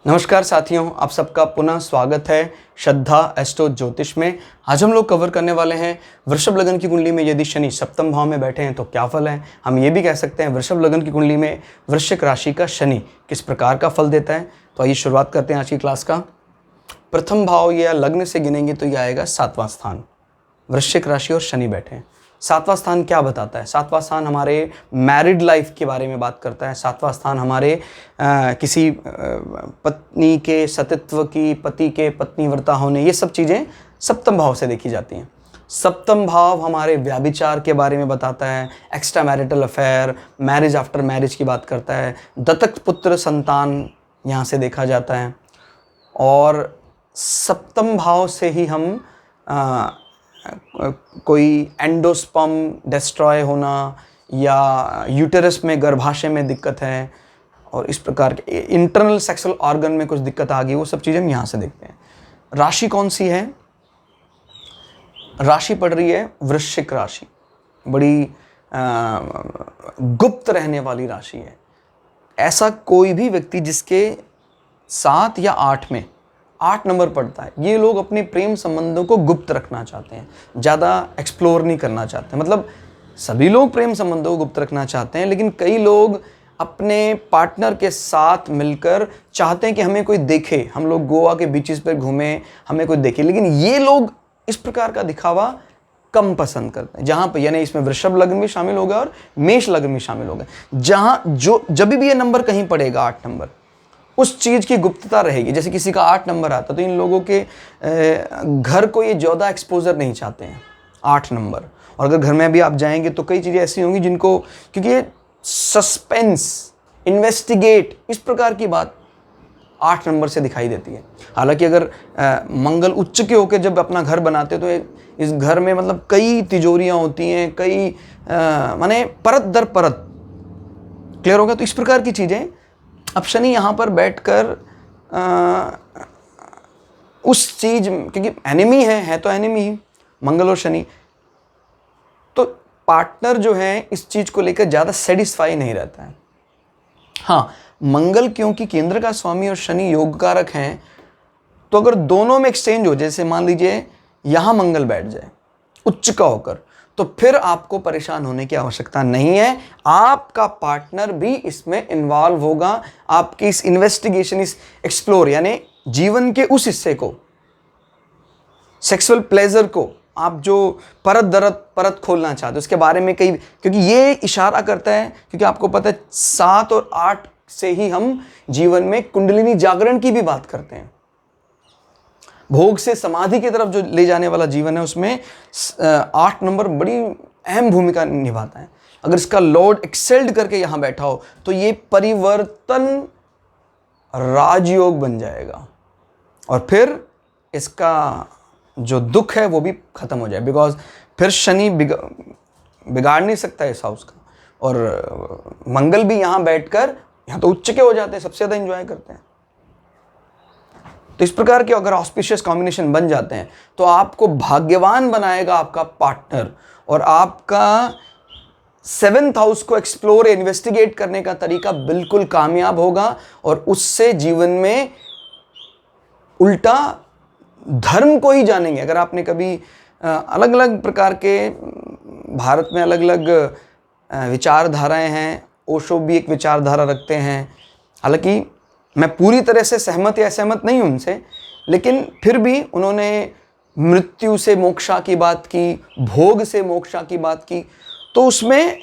नमस्कार साथियों, आप सबका पुनः स्वागत है श्रद्धा एस्ट्रो ज्योतिष में। आज हम लोग कवर करने वाले हैं वृषभ लगन की कुंडली में यदि शनि सप्तम भाव में बैठे हैं तो क्या फल है। हम ये भी कह सकते हैं वृषभ लगन की कुंडली में वृश्चिक राशि का शनि किस प्रकार का फल देता है। तो आइए शुरुआत करते हैं आज की क्लास का। प्रथम भाव या लग्न से गिनेंगे तो यह आएगा 7वां स्थान। वृश्चिक राशि और शनि बैठे हैं। 7वां स्थान क्या बताता है? 7वां स्थान हमारे मैरिड लाइफ के बारे में बात करता है। 7वां स्थान हमारे किसी पत्नी के सतीत्व की, पति के पत्नीव्रता होने, ये सब चीज़ें सप्तम भाव से देखी जाती हैं। सप्तम भाव हमारे व्याभिचार के बारे में बताता है, extra marital affair, marriage after marriage की बात करता है, दत्तक पुत्र संतान यहाँ से देखा जाता है। और सप्तम भाव से ही हम कोई एंडोस्पर्म डिस्ट्रॉय होना या यूटेरस में गर्भाशय में दिक्कत है और इस प्रकार के इंटरनल सेक्सुअल ऑर्गन में कुछ दिक्कत आ गई, वो सब चीज़ें हम यहाँ से देखते हैं। राशि कौन सी है? राशि पड़ रही है वृश्चिक राशि। बड़ी गुप्त रहने वाली राशि है। ऐसा कोई भी व्यक्ति जिसके 7 या 8 में 8 नंबर पड़ता है, ये लोग अपने प्रेम संबंधों को गुप्त रखना चाहते हैं, ज़्यादा एक्सप्लोर नहीं करना चाहते। मतलब सभी लोग प्रेम संबंधों को गुप्त रखना चाहते हैं, लेकिन कई लोग अपने पार्टनर के साथ मिलकर चाहते हैं कि हमें कोई देखे, हम लोग गोवा के बीचेस पर घूमें, हमें कोई देखे। लेकिन ये लोग इस प्रकार का दिखावा कम पसंद करते हैं। जहाँ पर यानी इसमें वृषभ लग्न भी शामिल होगा और मेष लग्न भी शामिल होगा। जहाँ जब भी ये नंबर कहीं पड़ेगा 8 नंबर, उस चीज़ की गुप्तता रहेगी। जैसे किसी का 8 नंबर आता तो इन लोगों के घर को ये ज़्यादा एक्सपोजर नहीं चाहते हैं 8 नंबर। और अगर घर में भी आप जाएंगे तो कई चीज़ें ऐसी होंगी जिनको, क्योंकि ये सस्पेंस, इन्वेस्टिगेट, इस प्रकार की बात 8 नंबर से दिखाई देती है। हालांकि अगर मंगल उच्च के होकर जब अपना घर बनाते तो इस घर में मतलब कई तिजोरियाँ होती हैं, कई माने परत दर परत। क्लियर होगा? तो इस प्रकार की चीज़ें अब शनि यहाँ पर बैठकर उस चीज, क्योंकि एनिमी है तो एनिमी ही मंगल और शनि, तो पार्टनर जो है इस चीज को लेकर ज़्यादा सेटिस्फाई नहीं रहता है। हाँ, मंगल क्योंकि केंद्र का स्वामी और शनि योग कारक हैं, तो अगर दोनों में एक्सचेंज हो, जैसे मान लीजिए यहाँ मंगल बैठ जाए उच्च का होकर, तो फिर आपको परेशान होने की आवश्यकता नहीं है। आपका पार्टनर भी इसमें इन्वॉल्व होगा। आपकी इस इन्वेस्टिगेशन, इस एक्सप्लोर यानी जीवन के उस हिस्से को, सेक्सुअल प्लेजर को, आप जो परत दर परत खोलना चाहते हो उसके बारे में कई, क्योंकि ये इशारा करता है, क्योंकि आपको पता है 7 और 8 से ही हम जीवन में कुंडलिनी जागरण की भी बात करते हैं। भोग से समाधि की तरफ जो ले जाने वाला जीवन है उसमें 8 नंबर बड़ी अहम भूमिका निभाता है। अगर इसका लॉर्ड एक्सेल्ड करके यहाँ बैठा हो तो ये परिवर्तन राजयोग बन जाएगा और फिर इसका जो दुख है वो भी खत्म हो जाए। बिकॉज फिर शनि बिगाड़ नहीं सकता इस हाउस का, और मंगल भी यहाँ बैठकर, यहाँ तो उच्च के हो जाते हैं, सबसे ज़्यादा एंजॉय करते हैं। तो इस प्रकार के अगर ऑस्पिशियस कॉम्बिनेशन बन जाते हैं तो आपको भाग्यवान बनाएगा आपका पार्टनर, और आपका 7th हाउस को एक्सप्लोर, इन्वेस्टिगेट करने का तरीका बिल्कुल कामयाब होगा। और उससे जीवन में उल्टा धर्म को ही जानेंगे। अगर आपने कभी अलग अलग प्रकार के, भारत में अलग अलग विचारधाराएं हैं, ओशो भी एक विचारधारा रखते हैं। हालांकि मैं पूरी तरह से सहमत या असहमत नहीं हूं उनसे, लेकिन फिर भी उन्होंने मृत्यु से मोक्षा की बात की, भोग से मोक्षा की बात की, तो उसमें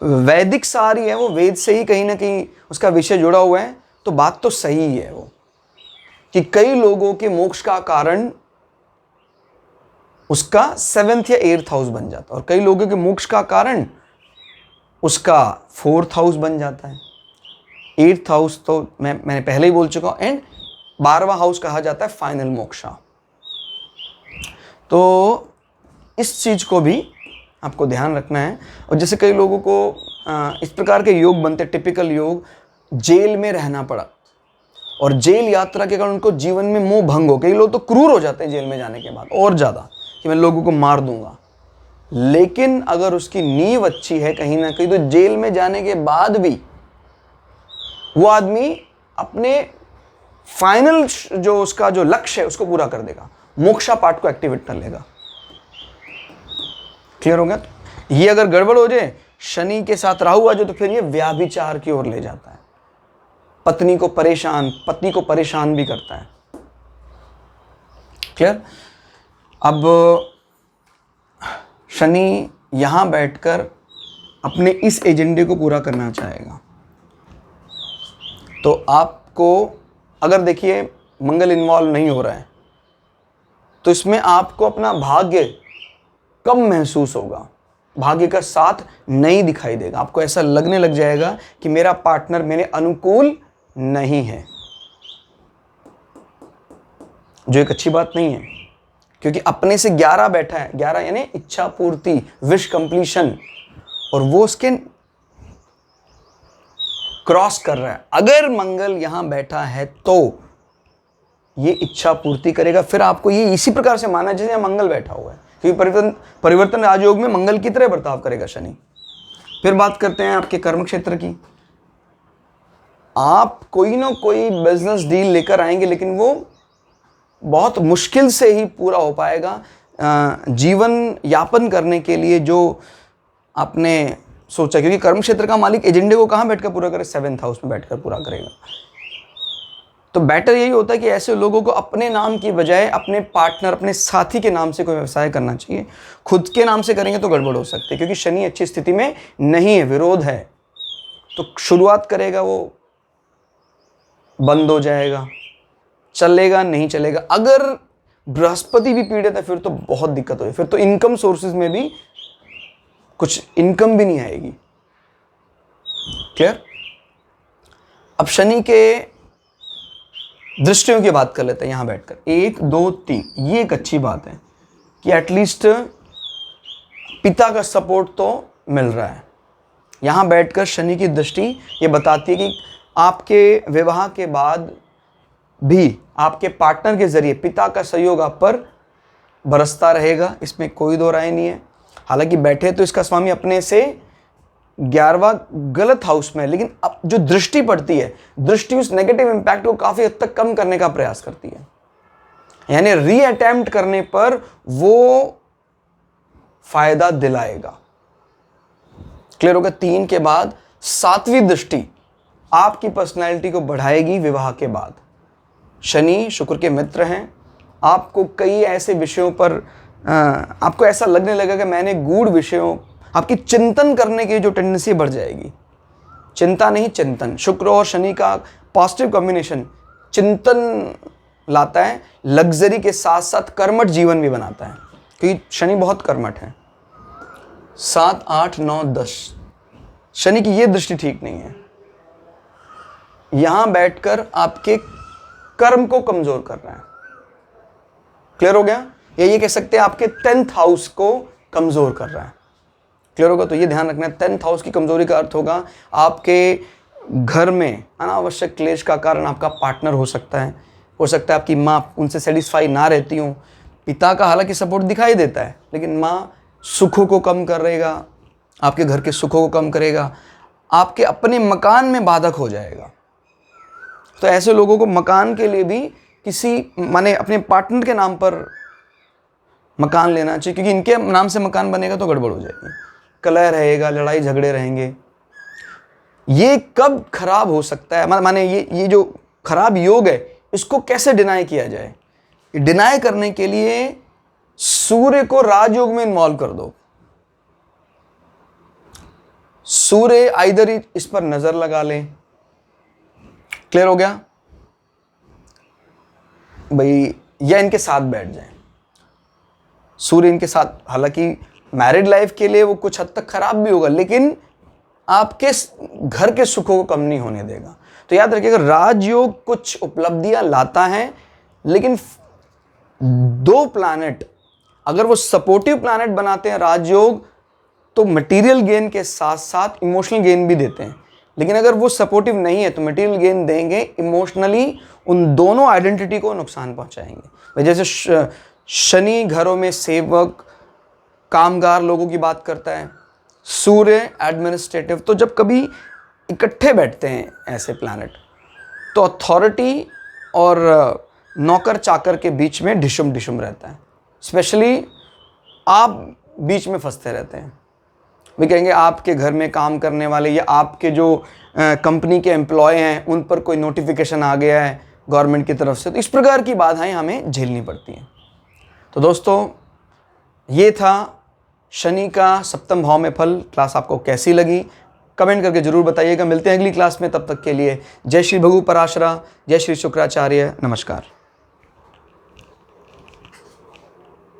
वैदिक सारी है, वो वेद से ही कहीं ना कहीं उसका विषय जुड़ा हुआ है। तो बात तो सही ही है वो, कि कई लोगों के मोक्ष का कारण उसका 7th या 8th हाउस बन जाता है, और कई लोगों के मोक्ष का कारण उसका 4th हाउस बन जाता है। 8th हाउस तो मैंने पहले ही बोल चुका हूँ, एंड 12वां हाउस कहा जाता है फाइनल मोक्षा। तो इस चीज़ को भी आपको ध्यान रखना है। और जैसे कई लोगों को इस प्रकार के योग बनते, टिपिकल योग, जेल में रहना पड़ा और जेल यात्रा के कारण उनको जीवन में मोह भंग हो। कई लोग तो क्रूर हो जाते हैं जेल में जाने के बाद और ज़्यादा, कि मैं लोगों को मार दूंगा। लेकिन अगर उसकी नींव अच्छी है कहीं ना कहीं, तो जेल में जाने के बाद भी वो आदमी अपने फाइनल जो उसका जो लक्ष्य है उसको पूरा कर देगा, मोक्षा पार्ट को एक्टिवेट कर लेगा। क्लियर हो गया? ये अगर गड़बड़ हो जाए, शनि के साथ राहु आ जाए, तो फिर ये व्याभिचार की ओर ले जाता है, पत्नी को परेशान, पति को परेशान भी करता है। क्लियर? अब शनि यहां बैठकर अपने इस एजेंडे को पूरा करना चाहेगा, तो आपको अगर देखिए मंगल इन्वॉल्व नहीं हो रहा है तो इसमें आपको अपना भाग्य कम महसूस होगा, भाग्य का साथ नहीं दिखाई देगा, आपको ऐसा लगने लग जाएगा कि मेरा पार्टनर मेरे अनुकूल नहीं है, जो एक अच्छी बात नहीं है, क्योंकि अपने से 11 बैठा है, 11 यानी इच्छा पूर्ति, विश कंप्लीशन, और वो उसके क्रॉस कर रहा है। अगर मंगल यहां बैठा है तो ये इच्छा पूर्ति करेगा। फिर आपको ये इसी प्रकार से माना जैसे यहां मंगल बैठा हुआ है, क्योंकि परिवर्तन राजयोग में मंगल की तरह बर्ताव करेगा शनि। फिर बात करते हैं आपके कर्म क्षेत्र की। आप कोई ना कोई बिजनेस डील लेकर आएंगे, लेकिन वो बहुत मुश्किल से ही पूरा हो पाएगा। जीवन यापन करने के लिए जो आपने सोचा, क्योंकि कर्म क्षेत्र का मालिक एजेंडे को कहाँ बैठकर पूरा करे? 7th हाउस में बैठकर पूरा करेगा। तो बेटर यही होता है कि ऐसे लोगों को अपने नाम की बजाय अपने पार्टनर, अपने साथी के नाम से कोई व्यवसाय करना चाहिए। खुद के नाम से करेंगे तो गड़बड़ हो सकती है, क्योंकि शनि अच्छी स्थिति में नहीं है, विरोध है, तो शुरुआत करेगा वो बंद हो जाएगा, चलेगा नहीं चलेगा। अगर बृहस्पति भी पीड़ित है फिर तो बहुत दिक्कत होगी, फिर तो इनकम सोर्सेज में भी कुछ इनकम भी नहीं आएगी। क्लियर? अब शनि के दृष्टियों की बात कर लेते हैं यहां बैठकर, 1 2 3। ये एक अच्छी बात है कि एटलीस्ट पिता का सपोर्ट तो मिल रहा है। यहां बैठकर शनि की दृष्टि ये बताती है कि आपके विवाह के बाद भी आपके पार्टनर के जरिए पिता का सहयोग आप पर बरसता रहेगा, इसमें कोई दो राय नहीं है। हालांकि बैठे तो इसका स्वामी अपने से 11वां गलत हाउस में है, लेकिन अब जो दृष्टि पड़ती है, दृष्टि उस नेगेटिव इंपैक्ट को काफी हद तक कम करने का प्रयास करती है, यानी री अटेम्प्ट करने पर वो फायदा दिलाएगा। क्लियर होगा? 3 के बाद 7वीं दृष्टि आपकी पर्सनैलिटी को बढ़ाएगी। विवाह के बाद शनि शुक्र के मित्र हैं, आपको कई ऐसे विषयों पर आपको ऐसा लगने लगेगा कि मैंने गूढ़ विषयों, आपकी चिंतन करने की जो टेंडेंसी बढ़ जाएगी। चिंता नहीं, चिंतन। शुक्र और शनि का पॉजिटिव कॉम्बिनेशन चिंतन लाता है, लग्जरी के साथ साथ कर्मठ जीवन भी बनाता है, क्योंकि शनि बहुत कर्मठ है। 7 8 9 10 शनि की ये दृष्टि ठीक नहीं है, यहां बैठकर आपके कर्म को कमजोर कर रहा है। क्लियर हो गया? ये कह सकते हैं आपके 10th हाउस को कमजोर कर रहा है। क्लियर होगा? तो ये ध्यान रखना है, 10th हाउस की कमजोरी का अर्थ होगा आपके घर में अनावश्यक क्लेश का कारण आपका पार्टनर हो सकता है आपकी माँ उनसे सेटिस्फाई ना रहती हूँ। पिता का हालांकि सपोर्ट दिखाई देता है, लेकिन माँ सुखों को कम करेगा, आपके घर के सुखों को कम करेगा, आपके अपने मकान में बाधक हो जाएगा। तो ऐसे लोगों को मकान के लिए भी किसी माने अपने पार्टनर के नाम पर मकान लेना चाहिए, क्योंकि इनके नाम से मकान बनेगा तो गड़बड़ हो जाएगी, कलह रहेगा, लड़ाई झगड़े रहेंगे। ये कब खराब हो सकता है? माने ये जो खराब योग है इसको कैसे डिनाई किया जाए? डिनाई करने के लिए सूर्य को राजयोग में इन्वॉल्व कर दो। सूर्य आइदर इस पर नजर लगा ले। क्लियर हो गया भाई? या इनके साथ बैठ जाए, सूर्य इनके साथ। हालांकि मैरिड लाइफ के लिए वो कुछ हद तक खराब भी होगा, लेकिन आपके घर के सुखों को कम नहीं होने देगा। तो याद रखिएगा, राजयोग कुछ उपलब्धियां लाता है, लेकिन 2 प्लैनेट अगर वो सपोर्टिव प्लैनेट बनाते हैं राजयोग, तो मटेरियल गेन के साथ साथ इमोशनल गेन भी देते हैं। लेकिन अगर वो सपोर्टिव नहीं है तो मटेरियल गेन देंगे, इमोशनली उन दोनों आइडेंटिटी को नुकसान पहुंचाएंगे। जैसे शनि घरों में सेवक, कामगार लोगों की बात करता है, सूर्य एडमिनिस्ट्रेटिव। तो जब कभी इकट्ठे बैठते हैं ऐसे प्लैनेट, तो अथॉरिटी और नौकर चाकर के बीच में ढिशुम ढिशुम रहता है। स्पेशली आप बीच में फंसते रहते हैं। वे कहेंगे आपके घर में काम करने वाले या आपके जो कंपनी के एम्प्लॉय हैं उन पर कोई नोटिफिकेशन आ गया है गवर्नमेंट की तरफ से, तो इस प्रकार की बाधाएं हमें झेलनी पड़ती हैं। तो दोस्तों, ये था शनि का सप्तम भाव में फल। क्लास आपको कैसी लगी कमेंट करके जरूर बताइएगा। मिलते हैं अगली क्लास में, तब तक के लिए जय श्री भगु पराशरा, जय श्री शुक्राचार्य, नमस्कार।